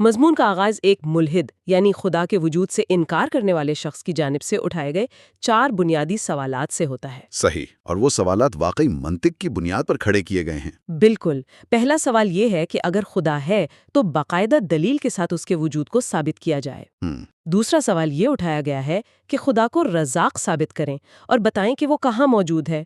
مضمون کا آغاز ایک ملحد یعنی خدا کے وجود سے انکار کرنے والے شخص کی جانب سے اٹھائے گئے 4 بنیادی سوالات سے ہوتا ہے۔ صحیح، اور وہ سوالات واقعی منطق کی بنیاد پر کھڑے کیے گئے ہیں۔ بالکل۔ پہلا سوال یہ ہے کہ اگر خدا ہے تو باقاعدہ دلیل کے ساتھ اس کے وجود کو ثابت کیا جائے۔ دوسرا سوال یہ اٹھایا گیا ہے کہ خدا کو رزاق ثابت کریں اور بتائیں کہ وہ کہاں موجود ہے۔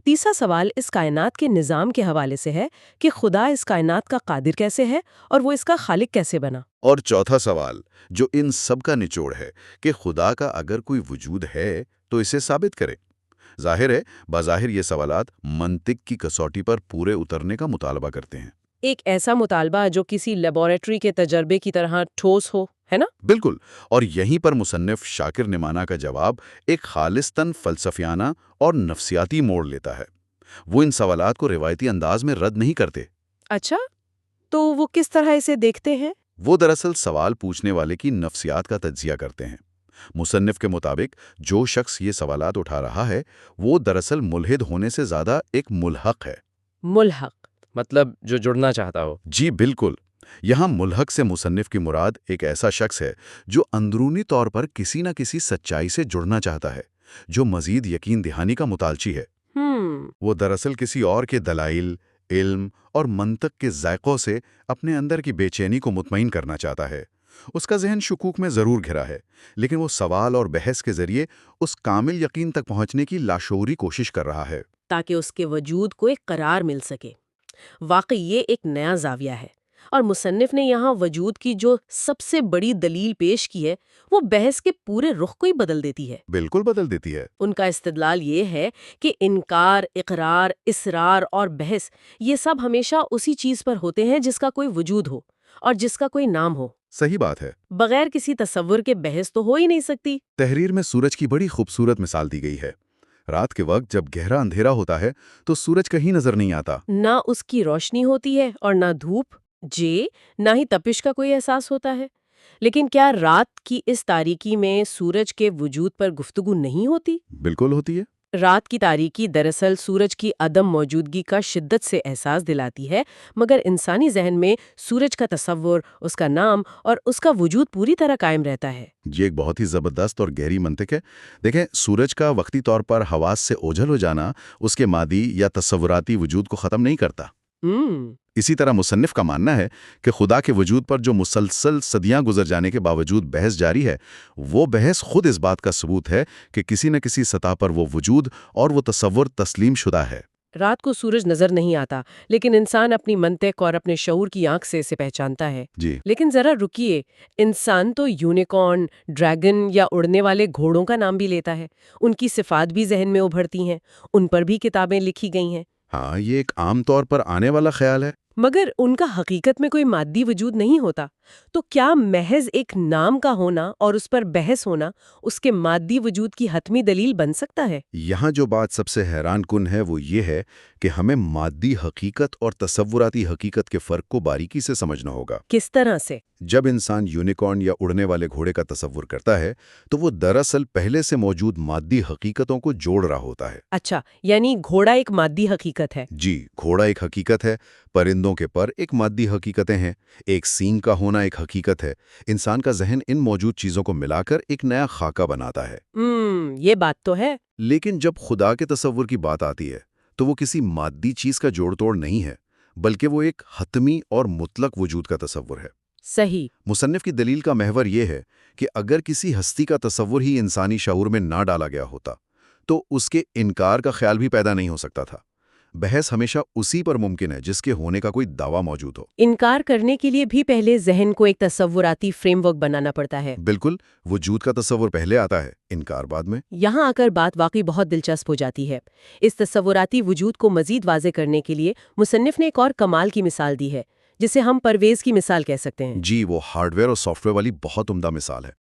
تیسرا سوال اس کائنات کے نظام کے حوالے سے ہے کہ خدا اس کائنات کا قادر کیسے ہے اور وہ اس کا خالق کیسے بنا۔ اور چوتھا سوال جو ان سب کا نچوڑ ہے کہ خدا کا اگر کوئی وجود ہے تو اسے ثابت کرے۔ ظاہر ہے بظاہر یہ سوالات منطق کی کسوٹی پر پورے اترنے کا مطالبہ کرتے ہیں۔ ایک ایسا مطالبہ جو کسی لیبارٹری کے تجربے کی طرح ٹھوس ہو، ہے نا؟ بالکل، اور یہیں پر مصنف شاکر نعمانہ کا جواب ایک خالصتاً فلسفیانہ اور نفسیاتی موڑ لیتا ہے۔ وہ ان سوالات کو روایتی انداز میں رد نہیں کرتے۔ اچھا، تو وہ کس طرح اسے دیکھتے ہیں؟ وہ دراصل سوال پوچھنے والے کی نفسیات کا تجزیہ کرتے ہیں۔ مصنف کے مطابق جو شخص یہ سوالات اٹھا رہا ہے وہ دراصل ملحد ہونے سے زیادہ ایک ملحق ہے۔ ملحق مطلب جو جڑنا چاہتا ہو۔ جی بالکل، یہاں ملحق سے مصنف کی مراد ایک ایسا شخص ہے جو اندرونی طور پر کسی نہ کسی سچائی سے جڑنا چاہتا ہے، جو مزید یقین دہانی کا مطالچی ہے۔ وہ دراصل کسی اور کے دلائل، علم اور منطق کے ذائقوں سے اپنے اندر کی بے چینی کو مطمئن کرنا چاہتا ہے۔ اس کا ذہن شکوک میں ضرور گھرا ہے، لیکن وہ سوال اور بحث کے ذریعے اس کامل یقین تک پہنچنے کی لاشعوری کوشش کر رہا ہے، تاکہ اس کے وجود کو ایک قرار مل سکے۔ واقعی یہ ایک نیا زاویہ ہے، اور مصنف نے یہاں وجود کی جو سب سے بڑی دلیل پیش کی ہے وہ بحث کے پورے رخ کو ہی بدل دیتی ہے۔ بالکل بدل دیتی ہے۔ ان کا استدلال یہ ہے کہ انکار، اقرار، اصرار اور بحث یہ سب ہمیشہ اسی چیز پر ہوتے ہیں جس کا کوئی وجود ہو اور جس کا کوئی نام ہو۔ صحیح بات ہے۔ بغیر کسی تصور کے بحث تو ہو ہی نہیں سکتی۔ تحریر میں سورج کی بڑی خوبصورت مثال دی گئی ہے۔ رات کے وقت جب گہرا اندھیرا ہوتا ہے تو سورج کہیں نظر نہیں آتا، نہ اس کی روشنی ہوتی ہے اور نہ دھوپ، نہ ہی تپش کا کوئی احساس ہوتا ہے۔ لیکن کیا رات کی اس تاریکی میں سورج کے وجود پر گفتگو نہیں ہوتی؟ بالکل ہوتی ہے۔ رات کی تاریکی دراصل سورج کی عدم موجودگی کا شدت سے احساس دلاتی ہے، مگر انسانی ذہن میں سورج کا تصور، اس کا نام اور اس کا وجود پوری طرح قائم رہتا ہے۔ یہ ایک بہت ہی زبردست اور گہری منطق ہے۔ دیکھیں، سورج کا وقتی طور پر حواس سے اوجھل ہو جانا اس کے مادی یا تصوراتی وجود کو ختم نہیں کرتا۔ اسی طرح مصنف کا ماننا ہے کہ خدا کے وجود پر جو مسلسل صدیاں گزر جانے کے باوجود بحث جاری ہے، وہ بحث خود اس بات کا ثبوت ہے کہ کسی نہ کسی سطح پر وہ وجود اور وہ تصور تسلیم شدہ ہے۔ رات کو سورج نظر نہیں آتا، لیکن انسان اپنی منطق اور اپنے شعور کی آنکھ سے اسے پہچانتا ہے۔ جی لیکن ذرا رکیے، انسان تو یونیکارن، ڈریگن یا اڑنے والے گھوڑوں کا نام بھی لیتا ہے۔ ان کی صفات بھی ذہن میں ابھرتی ہیں، ان پر بھی کتابیں لکھی گئی ہیں۔ ہاں، یہ ایک عام طور پر آنے والا خیال ہے۔ مگر ان کا حقیقت میں کوئی مادی وجود نہیں ہوتا، تو کیا محض ایک نام کا ہونا اور اس پر بحث ہونا اس کے مادی وجود کی حتمی دلیل بن سکتا ہے؟ یہاں جو بات سب سے حیران کن ہے وہ یہ ہے کہ ہمیں مادی حقیقت اور تصوراتی حقیقت کے فرق کو باریکی سے سمجھنا ہوگا۔ کس طرح سے؟ جب انسان یونیکارن یا اڑنے والے گھوڑے کا تصور کرتا ہے تو وہ دراصل پہلے سے موجود مادی حقیقتوں کو جوڑ رہا ہوتا ہے۔ اچھا، یعنی گھوڑا ایک مادی حقیقت ہے؟ جی، گھوڑا ایک حقیقت ہے، پرندوں کے پر ایک مادی حقیقتیں ہیں، ایک سینگ کا ہونا ایک حقیقت ہے۔ انسان کا ذہن ان موجود چیزوں کو ملا کر ایک نیا خاکہ بناتا ہے۔ یہ بات تو ہے۔ لیکن جب خدا کے تصور کی بات آتی ہے تو وہ کسی مادی چیز کا جوڑ توڑ نہیں ہے، بلکہ وہ ایک حتمی اور مطلق وجود کا تصور ہے۔ صحیح۔ مصنف کی دلیل کا محور یہ ہے کہ اگر کسی ہستی کا تصور ہی انسانی شعور میں نہ ڈالا گیا ہوتا تو اس کے انکار کا خیال بھی پیدا نہیں ہو سکتا تھا۔ بحث ہمیشہ اسی پر ممکن ہے جس کے ہونے کا کوئی دعویٰ موجود ہو۔ انکار کرنے کے لیے بھی پہلے ذہن کو ایک تصوراتی فریم ورک بنانا پڑتا ہے۔ بالکل، وجود کا تصور پہلے آتا ہے، انکار بعد میں۔ یہاں آ کر بات واقعی بہت دلچسپ ہو جاتی ہے۔ اس تصوراتی وجود کو مزید واضح کرنے کے لیے مصنف نے ایک اور کمال کی مثال دی ہے، جسے ہم پرویز کی مثال کہہ سکتے ہیں۔ جی، وہ ہارڈ ویئر اور سافٹ ویئر والی بہت عمدہ مثال ہے۔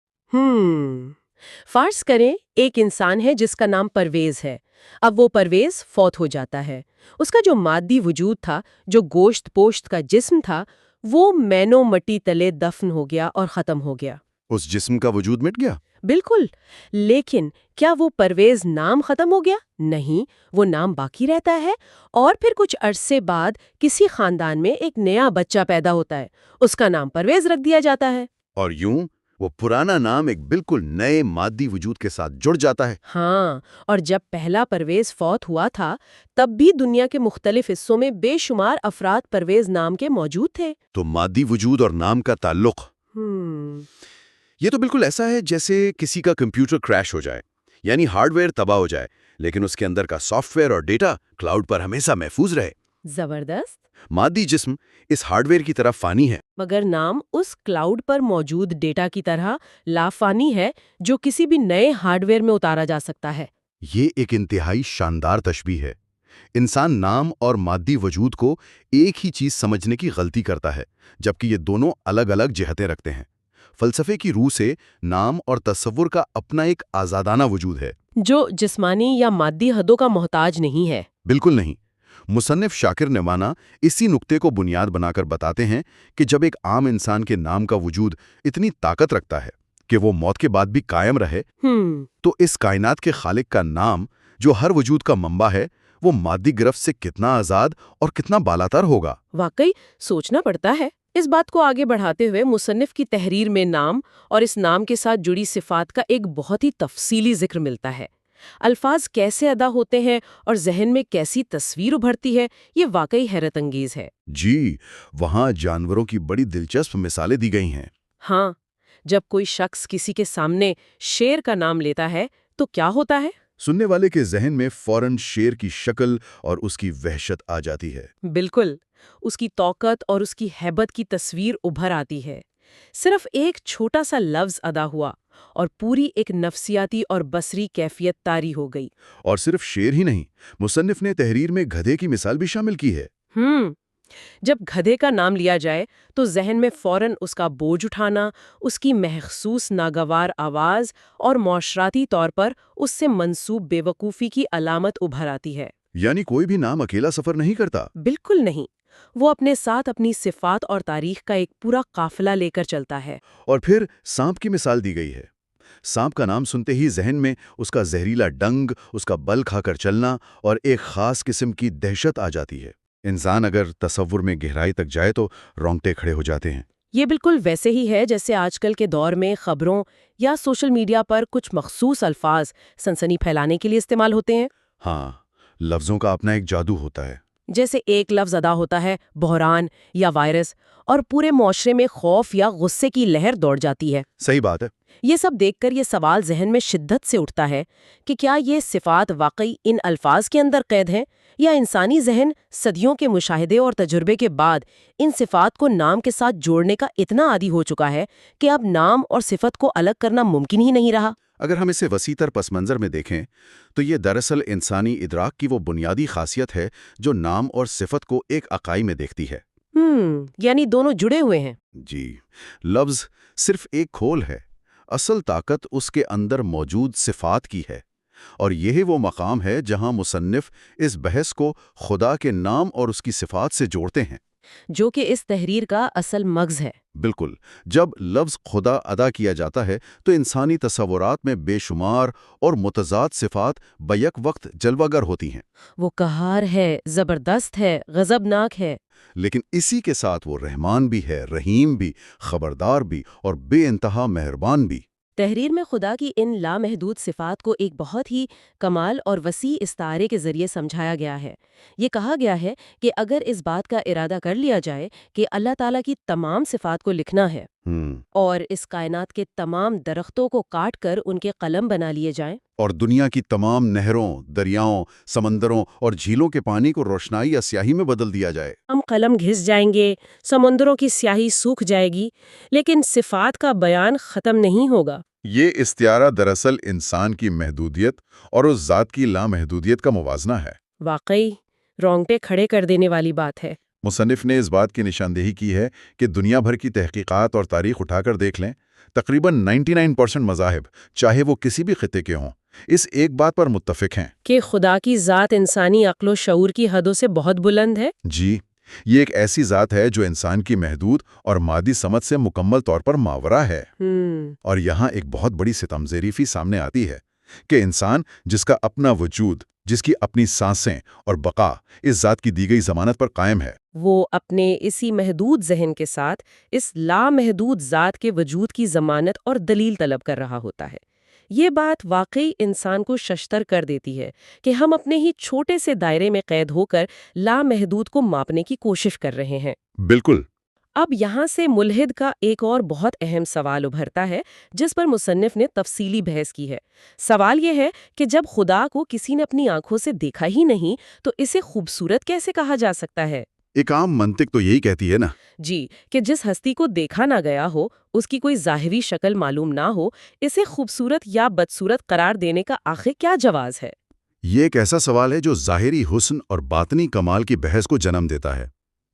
فرض کریں ایک انسان ہے جس کا نام پرویز ہے۔ اب وہ پرویز فوت ہو جاتا ہے۔ اس کا جو مادی وجود تھا، جو گوشت پوشت کا جسم تھا، وہ مینو مٹی تلے دفن ہو گیا اور ختم ہو گیا۔ اس جسم کا وجود مٹ گیا؟ بالکل، لیکن کیا وہ پرویز نام ختم ہو گیا؟ نہیں، وہ نام باقی رہتا ہے، اور پھر کچھ عرصے بعد کسی خاندان میں ایک نیا بچہ پیدا ہوتا ہے، اس کا نام پرویز رکھ دیا جاتا ہے۔ اور یوں وہ پرانا نام ایک بالکل نئے مادی وجود کے ساتھ جڑ جاتا ہے۔ ہاں، اور جب پہلا پرویز فوت ہوا تھا تب بھی دنیا کے مختلف حصوں میں بے شمار افراد پرویز نام کے موجود تھے۔ تو مادی وجود اور نام کا تعلق، یہ تو بالکل ایسا ہے جیسے کسی کا کمپیوٹر کریش ہو جائے، یعنی ہارڈ ویئر تباہ ہو جائے، لیکن اس کے اندر کا سافٹ ویئر اور ڈیٹا کلاؤڈ پر ہمیشہ محفوظ رہے۔ زبردست۔ مادی جسم اس ہارڈ ویئر کی طرف فانی ہے، مگر نام اس کلاؤڈ پر موجود ڈیٹا کی طرح لافانی ہے جو کسی بھی نئے ہارڈ ویئر میں اتارا جا سکتا ہے۔ یہ ایک انتہائی شاندار تشبیہ ہے۔ انسان نام اور مادی وجود کو ایک ہی چیز سمجھنے کی غلطی کرتا ہے، جبکہ یہ دونوں الگ الگ جہتیں رکھتے ہیں۔ فلسفے کی روح سے نام اور تصور کا اپنا ایک آزادانہ وجود ہے، جو جسمانی یا مادی حدوں کا محتاج نہیں ہے۔ بالکل نہیں۔ مصنف شاکر نعمانہ اسی نقطے کو بنیاد بنا کر بتاتے ہیں کہ جب ایک عام انسان کے نام کا وجود اتنی طاقت رکھتا ہے کہ وہ موت کے بعد بھی قائم رہے، تو اس کائنات کے خالق کا نام، جو ہر وجود کا منبع ہے، وہ مادی گرفت سے کتنا آزاد اور کتنا بالاتر ہوگا۔ واقعی سوچنا پڑتا ہے۔ اس بات کو آگے بڑھاتے ہوئے مصنف کی تحریر میں نام اور اس نام کے ساتھ جڑی صفات کا ایک بہت ہی تفصیلی ذکر ملتا ہے۔ الفاظ کیسے ادا ہوتے ہیں اور ذہن میں کیسی تصویر ابھرتی ہے، یہ واقعی حیرت انگیز ہے۔ جی، وہاں جانوروں کی بڑی دلچسپ مثالیں دی گئی ہیں۔ ہاں، جب کوئی شخص کسی کے سامنے شیر کا نام لیتا ہے تو کیا ہوتا ہے؟ سننے والے کے ذہن میں فوراً شیر کی شکل اور اس کی وحشت آ جاتی ہے۔ بالکل، اس کی طاقت اور اس کی ہیبت کی تصویر ابھر آتی ہے۔ صرف ایک چھوٹا سا لفظ ادا ہوا اور پوری ایک نفسیاتی اور بصری کیفیت طاری ہو گئی۔ اور صرف شیر ہی نہیں، مصنف نے تحریر میں گدھے کی مثال بھی شامل کی ہے۔ جب گدھے کا نام لیا جائے تو ذہن میں فوراً اس کا بوجھ اٹھانا، اس کی محسوس ناگوار آواز اور معاشراتی طور پر اس سے منسوب بے وقوفی کی علامت ابھر آتی ہے۔ یعنی کوئی بھی نام اکیلا سفر نہیں کرتا۔ بالکل نہیں، وہ اپنے ساتھ اپنی صفات اور تاریخ کا ایک پورا قافلہ لے کر چلتا ہے۔ اور پھر سانپ کی مثال دی گئی ہے۔ سانپ کا نام سنتے ہی ذہن میں اس کا زہریلا ڈنگ، اس کا بل کھا کر چلنا اور ایک خاص قسم کی دہشت آ جاتی ہے۔ انسان اگر تصور میں گہرائی تک جائے تو رونگٹے کھڑے ہو جاتے ہیں۔ یہ بالکل ویسے ہی ہے جیسے آج کل کے دور میں خبروں یا سوشل میڈیا پر کچھ مخصوص الفاظ سنسنی پھیلانے کے لیے استعمال ہوتے ہیں۔ ہاں، لفظوں کا اپنا ایک جادو ہوتا ہے۔ جیسے ایک لفظ ادا ہوتا ہے بحران یا وائرس، اور پورے معاشرے میں خوف یا غصے کی لہر دوڑ جاتی ہے۔ صحیح بات ہے۔ یہ سب دیکھ کر یہ سوال ذہن میں شدت سے اٹھتا ہے کہ کیا یہ صفات واقعی ان الفاظ کے اندر قید ہیں، یا انسانی ذہن صدیوں کے مشاہدے اور تجربے کے بعد ان صفات کو نام کے ساتھ جوڑنے کا اتنا عادی ہو چکا ہے کہ اب نام اور صفت کو الگ کرنا ممکن ہی نہیں رہا۔ اگر ہم اسے وسیع تر پس منظر میں دیکھیں تو یہ دراصل انسانی ادراک کی وہ بنیادی خاصیت ہے جو نام اور صفت کو ایک اکائی میں دیکھتی ہے۔ یعنی دونوں جڑے ہوئے ہیں۔ جی، لفظ صرف ایک کھول ہے، اصل طاقت اس کے اندر موجود صفات کی ہے، اور یہ وہ مقام ہے جہاں مصنف اس بحث کو خدا کے نام اور اس کی صفات سے جوڑتے ہیں، جو کہ اس تحریر کا اصل مغز ہے۔ بالکل۔ جب لفظ خدا ادا کیا جاتا ہے تو انسانی تصورات میں بے شمار اور متضاد صفات بیک وقت جلوہ گر ہوتی ہیں۔ وہ قہار ہے، زبردست ہے، غضبناک ہے، لیکن اسی کے ساتھ وہ رحمان بھی ہے، رحیم بھی، خبردار بھی اور بے انتہا مہربان بھی۔ تحریر میں خدا کی ان لامحدود صفات کو ایک بہت ہی کمال اور وسیع استعارے کے ذریعے سمجھایا گیا ہے۔ یہ کہا گیا ہے کہ اگر اس بات کا ارادہ کر لیا جائے کہ اللہ تعالیٰ کی تمام صفات کو لکھنا ہے اور اس کائنات کے تمام درختوں کو کاٹ کر ان کے قلم بنا لیے جائیں، اور دنیا کی تمام نہروں، دریاؤں، سمندروں اور جھیلوں کے پانی کو روشنائی یا سیاہی میں بدل دیا جائے، ہم قلم گھس جائیں گے، سمندروں کی سیاہی سوکھ جائے گی، لیکن صفات کا بیان ختم نہیں ہوگا۔ یہ استعارہ دراصل انسان کی محدودیت اور اس ذات کی لامحدودیت کا موازنہ ہے۔ واقعی رونگٹے کھڑے کر دینے والی بات ہے۔ مصنف نے اس بات کی نشاندہی کی ہے کہ دنیا بھر کی تحقیقات اور تاریخ اٹھا کر دیکھ لیں، تقریباً 99% مذاہب، چاہے وہ کسی بھی خطے کے ہوں، اس ایک بات پر متفق ہیں کہ خدا کی ذات انسانی عقل و شعور کی حدوں سے بہت بلند ہے۔ جی، یہ ایک ایسی ذات ہے جو انسان کی محدود اور مادی سمجھ سے مکمل طور پر ماورا ہے۔ اور یہاں ایک بہت بڑی ستمزیریفی سامنے آتی ہے کہ انسان جس کا اپنا وجود، جس کی اپنی سانسیں اور بقا اس ذات کی دی گئی ضمانت پر قائم ہے، وہ اپنے اسی محدود ذہن کے ساتھ اس لامحدود ذات کے وجود کی ضمانت اور دلیل طلب کر رہا ہوتا ہے۔ یہ بات واقعی انسان کو ششتر کر دیتی ہے کہ ہم اپنے ہی چھوٹے سے دائرے میں قید ہو کر لامحدود کو ماپنے کی کوشش کر رہے ہیں۔ بالکل۔ اب یہاں سے ملحد کا ایک اور بہت اہم سوال ابھرتا ہے جس پر مصنف نے تفصیلی بحث کی ہے۔ سوال یہ ہے کہ جب خدا کو کسی نے اپنی آنکھوں سے دیکھا ہی نہیں تو اسے خوبصورت کیسے کہا جا سکتا ہے؟ ایک عام منطق تو یہی کہتی ہے نا جی، کہ جس ہستی کو دیکھا نہ گیا ہو، اس کی کوئی ظاہری شکل معلوم نہ ہو، اسے خوبصورت یا بدصورت قرار دینے کا آخر کیا جواز ہے؟ یہ ایک ایسا سوال ہے جو ظاہری حسن اور باطنی کمال کی بحث کو جنم دیتا ہے۔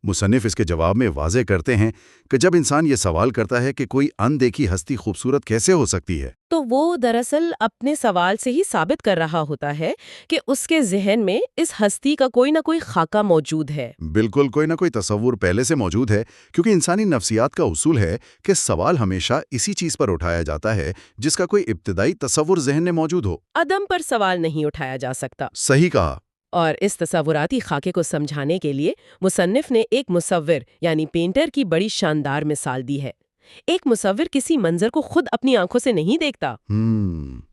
مصنف اس کے جواب میں واضح کرتے ہیں کہ جب انسان یہ سوال کرتا ہے کہ کوئی اندیکھی ہستی خوبصورت کیسے ہو سکتی ہے، تو وہ دراصل اپنے سوال سے ہی ثابت کر رہا ہوتا ہے کہ اس کے ذہن میں اس ہستی کا کوئی نہ کوئی خاکہ موجود ہے۔ بالکل، کوئی نہ کوئی تصور پہلے سے موجود ہے، کیونکہ انسانی نفسیات کا اصول ہے کہ سوال ہمیشہ اسی چیز پر اٹھایا جاتا ہے جس کا کوئی ابتدائی تصور ذہن میں موجود ہو۔ عدم پر سوال نہیں اٹھایا جا سکتا۔ صحیح کہا۔ اور اس تصوراتی خاکے کو سمجھانے کے لیے مصنف نے ایک مصور یعنی پینٹر کی بڑی شاندار مثال دی ہے۔ ایک مصور کسی منظر کو خود اپنی آنکھوں سے نہیں دیکھتا،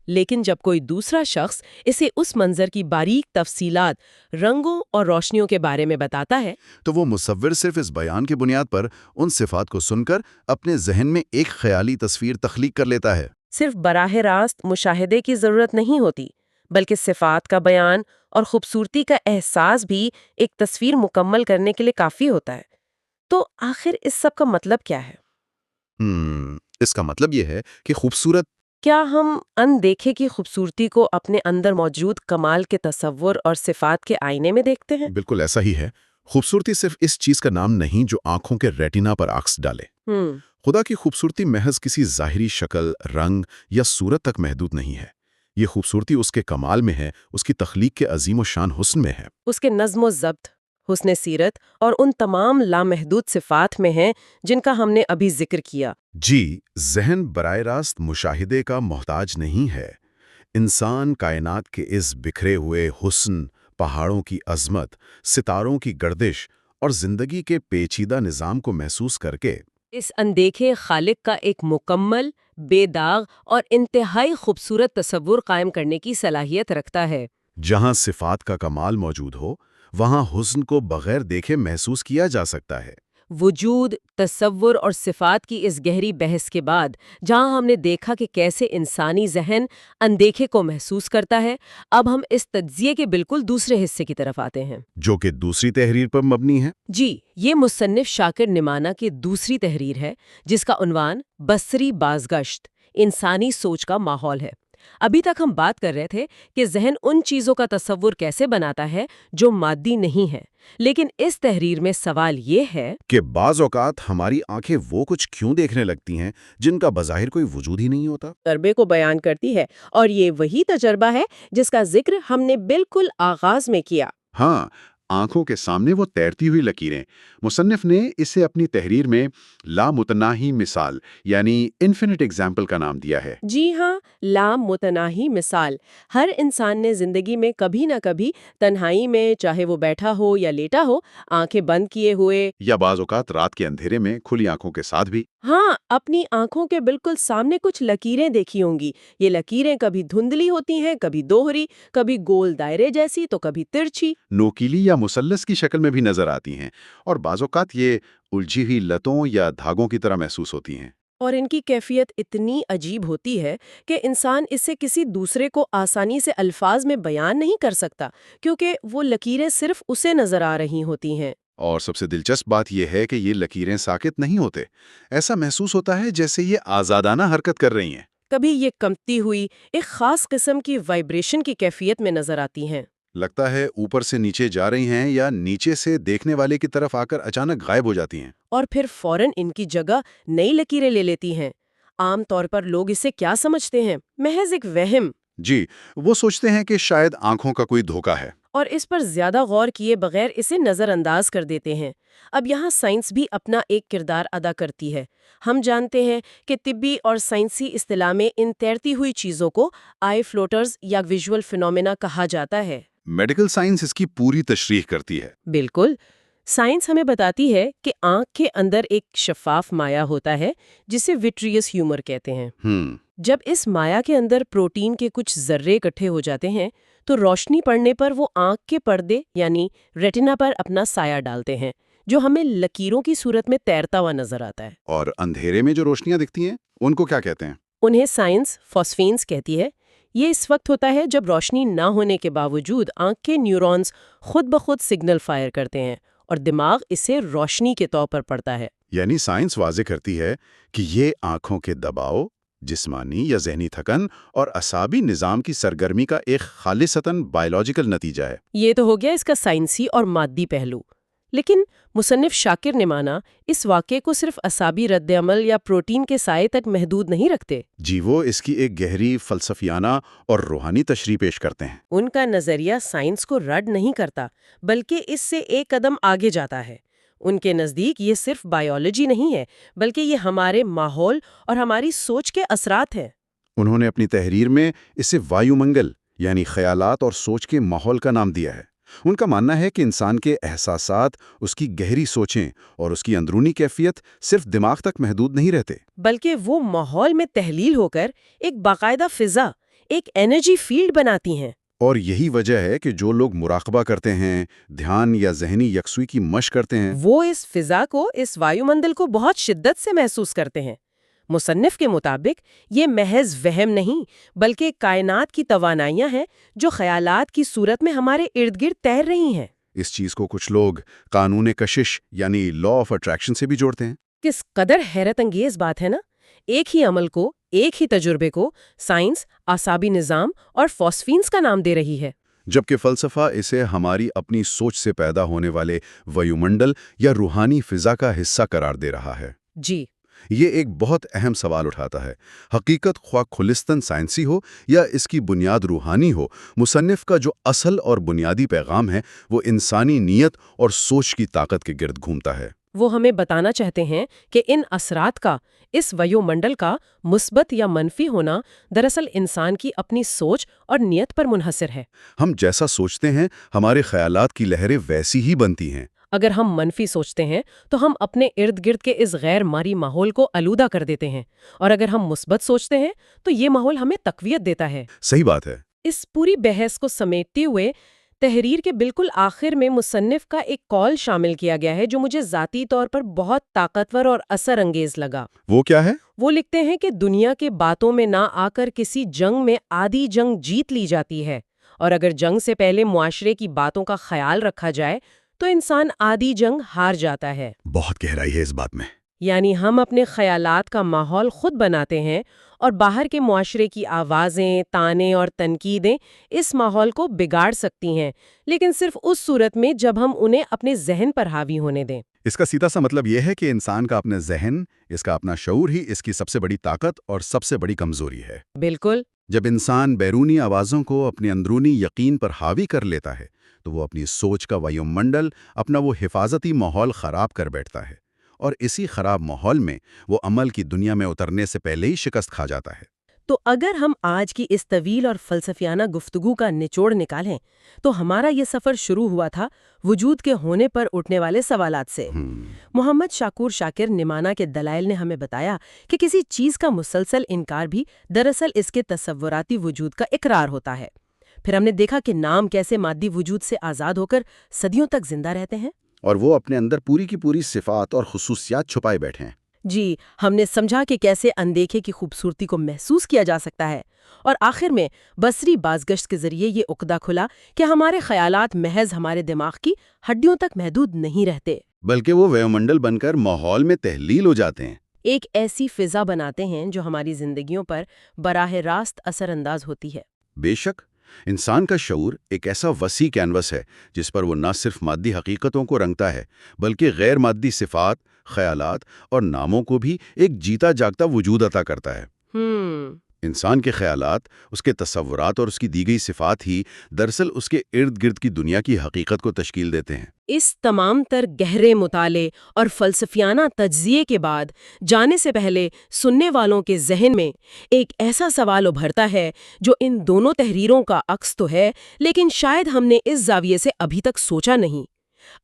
لیکن جب کوئی دوسرا شخص اسے اس منظر کی باریک تفصیلات، رنگوں اور روشنیوں کے بارے میں بتاتا ہے تو وہ مصور صرف اس بیان کی بنیاد پر ان صفات کو سن کر اپنے ذہن میں ایک خیالی تصویر تخلیق کر لیتا ہے۔ صرف براہ راست مشاہدے کی ضرورت نہیں ہوتی، بلکہ صفات کا بیان اور خوبصورتی کا احساس بھی ایک تصویر مکمل کرنے کے لیے کافی ہوتا ہے۔ تو آخر اس سب کا مطلب کیا ہے؟ اس کا مطلب یہ ہے کہ خوبصورت کیا ہم اندیکھے کی خوبصورتی کو اپنے اندر موجود کمال کے تصور اور صفات کے آئینے میں دیکھتے ہیں؟ بالکل ایسا ہی ہے۔ خوبصورتی صرف اس چیز کا نام نہیں جو آنکھوں کے ریٹینا پر عکس ڈالے۔ خدا کی خوبصورتی محض کسی ظاہری شکل، رنگ یا صورت تک محدود نہیں ہے۔ یہ خوبصورتی اس کے کمال میں ہے، اس کی تخلیق کے عظیم و شان حسن میں ہے، اس کے نظم و ضبط، حسن سیرت اور ان تمام لامحدود صفات میں ہیں جن کا ہم نے ابھی ذکر کیا۔ جی، ذہن براہ راست مشاہدے کا محتاج نہیں ہے۔ انسان کائنات کے اس بکھرے ہوئے حسن، پہاڑوں کی عظمت، ستاروں کی گردش اور زندگی کے پیچیدہ نظام کو محسوس کر کے اس اندیکھے خالق کا ایک مکمل، بے داغ اور انتہائی خوبصورت تصور قائم کرنے کی صلاحیت رکھتا ہے۔ جہاں صفات کا کمال موجود ہو، وہاں حسن کو بغیر دیکھے محسوس کیا جا سکتا ہے۔ وجود، تصور اور صفات کی اس گہری بحث کے بعد جہاں ہم نے دیکھا کہ کیسے انسانی ذہن اندیکھے کو محسوس کرتا ہے، اب ہم اس تجزیے کے بالکل دوسرے حصے کی طرف آتے ہیں، جو کہ دوسری تحریر پر مبنی ہے۔ جی، یہ مصنف شاکر نمانہ کی دوسری تحریر ہے جس کا عنوان بصری بازگشت، انسانی سوچ کا ماحول ہے۔ ابھی تک ہم بات کر رہے تھے کہ ذہن ان چیزوں کا تصور کیسے بناتا ہے جو مادی نہیں ہیں، لیکن اس تحریر میں سوال یہ ہے کہ بعض اوقات ہماری آنکھیں وہ کچھ کیوں دیکھنے لگتی ہیں جن کا بظاہر کوئی وجود ہی نہیں ہوتا۔ تجربے کو بیان کرتی ہے، اور یہ وہی تجربہ ہے جس کا ذکر ہم نے بالکل آغاز میں کیا۔ ہاں، آنکھوں کے سامنے وہ تیرتی ہوئی لکیریں۔ مصنف نے اسے اپنی تحریر میں لامتناہی مثال یعنی انفینٹ ایگزامپل کا نام دیا ہے۔ جی ہاں، لامتناہی مثال۔ ہر انسان نے زندگی میں کبھی نہ کبھی تنہائی میں، چاہے وہ بیٹھا ہو یا لیٹا ہو، آنکھیں بند کیے ہوئے یا بعض اوقات رات کے اندھیرے میں کھلی آنکھوں کے ساتھ بھی اپنی آنکھوں کے بالکل سامنے کچھ لکیریں دیکھی ہوں گی۔ یہ لکیریں کبھی دھندلی ہوتی ہیں، کبھی دوہری، کبھی گول دائرے جیسی تو کبھی ترچھی، نوکیلی یا مثلث کی شکل میں بھی نظر آتی ہیں، اور بعض اوقات یہ الجھی ہوئی لتوں یا دھاگوں کی طرح محسوس ہوتی ہیں۔ اور ان کی کیفیت اتنی عجیب ہوتی ہے کہ انسان اسے کسی دوسرے کو آسانی سے الفاظ میں بیان نہیں کر سکتا، کیونکہ وہ لکیریں صرف اسے نظر آ رہی ہوتی ہیں۔ اور سب سے دلچسپ بات یہ ہے کہ یہ لکیریں ساکت نہیں ہوتے۔ ایسا محسوس ہوتا ہے جیسے یہ آزادانہ حرکت کر رہی ہیں۔ کبھی یہ کمتی ہوئی ایک خاص قسم کی وائبریشن کی کیفیت میں نظر آتی ہیں۔ لگتا ہے اوپر سے نیچے جا رہی ہیں یا نیچے سے دیکھنے والے کی طرف آ کر اچانک غائب ہو جاتی ہیں، اور پھر فوراً ان کی جگہ نئی لکیریں لے لیتی ہیں۔ عام طور پر لوگ اسے کیا سمجھتے ہیں؟ محض ایک وہم۔ جی، وہ سوچتے ہیں کہ شاید آنکھوں کا کوئی دھوکہ ہے۔ اور اس پر زیادہ غور کیے بغیر اسے نظر انداز کر دیتے ہیں۔ اب یہاں سائنس بھی اپنا ایک کردار ادا کرتی ہے۔ ہم جانتے ہیں کہ طبی اور سائنسی اصطلاح میں ان تیرتی ہوئی چیزوں کو آئی فلوٹرز یا ویژول فینومینا کہا جاتا ہے۔ میڈیکل سائنس اس کی پوری تشریح کرتی ہے۔ بالکل۔ سائنس ہمیں بتاتی ہے کہ آنکھ کے اندر ایک شفاف مائع ہوتا ہے جسے وٹریس ہیومر کہتے ہیں۔ جب اس مائع کے اندر پروٹین کے کچھ ذرے اکٹھے ہو جاتے ہیں تو روشنی پڑنے پر وہ آنکھ کے پردے یعنی ریٹنا پر اپنا سایہ ڈالتے ہیں، جو ہمیں لکیروں کی صورت میں تیرتا ہوا نظر آتا ہے۔ اور اندھیرے میں جو روشنیاں دکھتی ہیں ان کو کیا کہتے ہیں؟ انہیں سائنس فاسفینز کہتی ہے۔ یہ اس وقت ہوتا ہے جب روشنی نہ ہونے کے باوجود آنکھ کے نیورونز خود بخود سگنل فائر کرتے ہیں اور دماغ اسے روشنی کے طور پر پڑھتا ہے۔ یعنی سائنس واضح کرتی ہے کہ یہ آنکھوں کے دباؤ، جسمانی یا ذہنی تھکن اور اعصابی نظام کی سرگرمی کا ایک خالصتاً بائیولوجیکل نتیجہ ہے۔ یہ تو ہو گیا اس کا سائنسی اور مادی پہلو، لیکن مصنف شاکر نعمانہ اس واقعے کو صرف اعصابی رد عمل یا پروٹین کے سائے تک محدود نہیں رکھتے۔ جی، وہ اس کی ایک گہری فلسفیانہ اور روحانی تشریح پیش کرتے ہیں۔ ان کا نظریہ سائنس کو رد نہیں کرتا بلکہ اس سے ایک قدم آگے جاتا ہے۔ ان کے نزدیک یہ صرف بائیولوجی نہیں ہے بلکہ یہ ہمارے ماحول اور ہماری سوچ کے اثرات ہیں۔ انہوں نے اپنی تحریر میں اسے وایو منگل یعنی خیالات اور سوچ کے ماحول کا نام دیا ہے۔ ان کا ماننا ہے کہ انسان کے احساسات، اس کی گہری سوچیں اور اس کی اندرونی کیفیت صرف دماغ تک محدود نہیں رہتے، بلکہ وہ ماحول میں تحلیل ہو کر ایک باقاعدہ فضا، ایک انرجی فیلڈ بناتی ہیں۔ اور یہی وجہ ہے کہ جو لوگ مراقبہ کرتے ہیں، دھیان یا ذہنی یکسوئی کی مشق کرتے ہیں، وہ اس فضا کو، اس وایو مندل کو بہت شدت سے محسوس کرتے ہیں۔ مصنف کے مطابق یہ محض وہم نہیں بلکہ کائنات کی توانائیاں ہیں جو خیالات کی صورت میں ہمارے ارد گرد تیر رہی ہیں۔ اس چیز کو کچھ لوگ قانون کشش یعنی لا آف اٹریکشن سے بھی جوڑتے ہیں۔ کس قدر حیرت انگیز بات ہے نا، ایک ہی عمل کو، ایک ہی تجربے کو سائنس اعصابی نظام اور فاسفینز کا نام دے رہی ہے، جبکہ فلسفہ اسے ہماری اپنی سوچ سے پیدا ہونے والے ویومنڈل یا روحانی فضا کا حصہ قرار دے رہا ہے۔ جی۔ یہ ایک بہت اہم سوال اٹھاتا ہے۔ حقیقت خواہ خلستاً سائنسی ہو یا اس کی بنیاد روحانی ہو، مصنف کا جو اصل اور بنیادی پیغام ہے وہ انسانی نیت اور سوچ کی طاقت کے گرد گھومتا ہے۔ وہ ہمیں بتانا چاہتے ہیں کہ ان اثرات کا، اس ویو منڈل کا مثبت یا منفی ہونا دراصل انسان کی اپنی سوچ اور نیت پر منحصر ہے۔ ہم جیسا سوچتے ہیں ہمارے خیالات کی لہریں ویسی ہی بنتی ہیں۔ اگر ہم منفی سوچتے ہیں تو ہم اپنے ارد گرد کے اس غیر ماری ماحول کو آلودہ کر دیتے ہیں، اور اگر ہم مثبت سوچتے ہیں تو یہ ماحول ہمیں تقویت دیتا ہے۔ صحیح بات ہے۔ اس پوری بحث کو سمیٹتے ہوئے تحریر کے بالکل آخر میں مصنف کا ایک قول شامل کیا گیا ہے جو مجھے ذاتی طور پر بہت طاقتور اور اثر انگیز لگا۔ وہ کیا ہے؟ وہ لکھتے ہیں کہ دنیا کے باتوں میں نہ آ کر کسی جنگ میں آدھی جنگ جیت لی جاتی ہے، اور اگر جنگ سے پہلے معاشرے کی باتوں کا خیال رکھا جائے تو انسان آدھی جنگ ہار جاتا ہے۔ بہت گہرائی ہے اس بات میں۔ یعنی ہم اپنے خیالات کا ماحول خود بناتے ہیں اور باہر کے معاشرے کی آوازیں، تانے اور تنقیدیں اس ماحول کو بگاڑ سکتی ہیں، لیکن صرف اس صورت میں جب ہم انہیں اپنے ذہن پر حاوی ہونے دیں۔ اس کا سیدھا سا مطلب یہ ہے کہ انسان کا اپنا ذہن، اس کا اپنا شعور ہی اس کی سب سے بڑی طاقت اور سب سے بڑی کمزوری ہے۔ بالکل۔ جب انسان بیرونی آوازوں کو اپنے اندرونی یقین پر حاوی کر لیتا ہے تو وہ اپنی سوچ کا ویو منڈل، اپنا وہ حفاظتی ماحول خراب کر بیٹھتا ہے، اور اسی خراب ماحول میں وہ عمل کی دنیا میں اترنے سے پہلے ہی شکست کھا جاتا ہے۔ تو اگر ہم آج کی اس طویل اور فلسفیانہ گفتگو کا نچوڑ نکالیں تو ہمارا یہ سفر شروع ہوا تھا وجود کے ہونے پر اٹھنے والے سوالات سے۔ محمد شاکور شاکر نعمانہ کے دلائل نے ہمیں بتایا کہ کسی چیز کا مسلسل انکار بھی دراصل اس کے تصوراتی وجود کا اقرار ہوتا ہے۔ پھر ہم نے دیکھا کہ نام کیسے مادی وجود سے آزاد ہو کر صدیوں تک زندہ رہتے ہیں، اور وہ اپنے اندر پوری کی پوری صفات اور خصوصیات چھپائے بیٹھے ہیں۔ جی، ہم نے سمجھا کہ کیسے اندیکھے کی خوبصورتی کو محسوس کیا جا سکتا ہے، اور آخر میں بصری بازگشت کے ذریعے یہ عقدہ کھلا کہ ہمارے خیالات محض ہمارے دماغ کی ہڈیوں تک محدود نہیں رہتے، بلکہ وہ ویومنڈل بن کر ماحول میں تحلیل ہو جاتے ہیں، ایک ایسی فضا بناتے ہیں جو ہماری زندگیوں پر براہ راست اثر انداز ہوتی ہے۔ بے شک انسان کا شعور ایک ایسا وسیع کینوس ہے جس پر وہ نہ صرف مادی حقیقتوں کو رنگتا ہے بلکہ غیر مادی صفات، خیالات اور ناموں کو بھی ایک جیتا جاگتا وجود عطا کرتا ہے۔ انسان کے خیالات، اس کے تصورات اور اس کی دی گئی صفات ہی دراصل اس کے ارد گرد کی دنیا کی حقیقت کو تشکیل دیتے ہیں۔ اس تمام تر گہرے مطالعے اور فلسفیانہ تجزیے کے بعد جانے سے پہلے سننے والوں کے ذہن میں ایک ایسا سوال ابھرتا ہے جو ان دونوں تحریروں کا عکس تو ہے، لیکن شاید ہم نے اس زاویے سے ابھی تک سوچا نہیں۔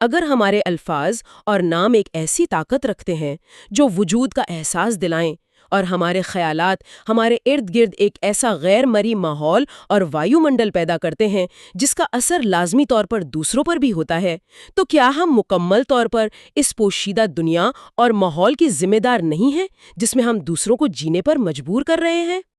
اگر ہمارے الفاظ اور نام ایک ایسی طاقت رکھتے ہیں جو وجود کا احساس دلائیں، اور ہمارے خیالات ہمارے ارد گرد ایک ایسا غیر مرئی ماحول اور وایو منڈل پیدا کرتے ہیں جس کا اثر لازمی طور پر دوسروں پر بھی ہوتا ہے، تو کیا ہم مکمل طور پر اس پوشیدہ دنیا اور ماحول کی ذمہ دار نہیں ہیں جس میں ہم دوسروں کو جینے پر مجبور کر رہے ہیں؟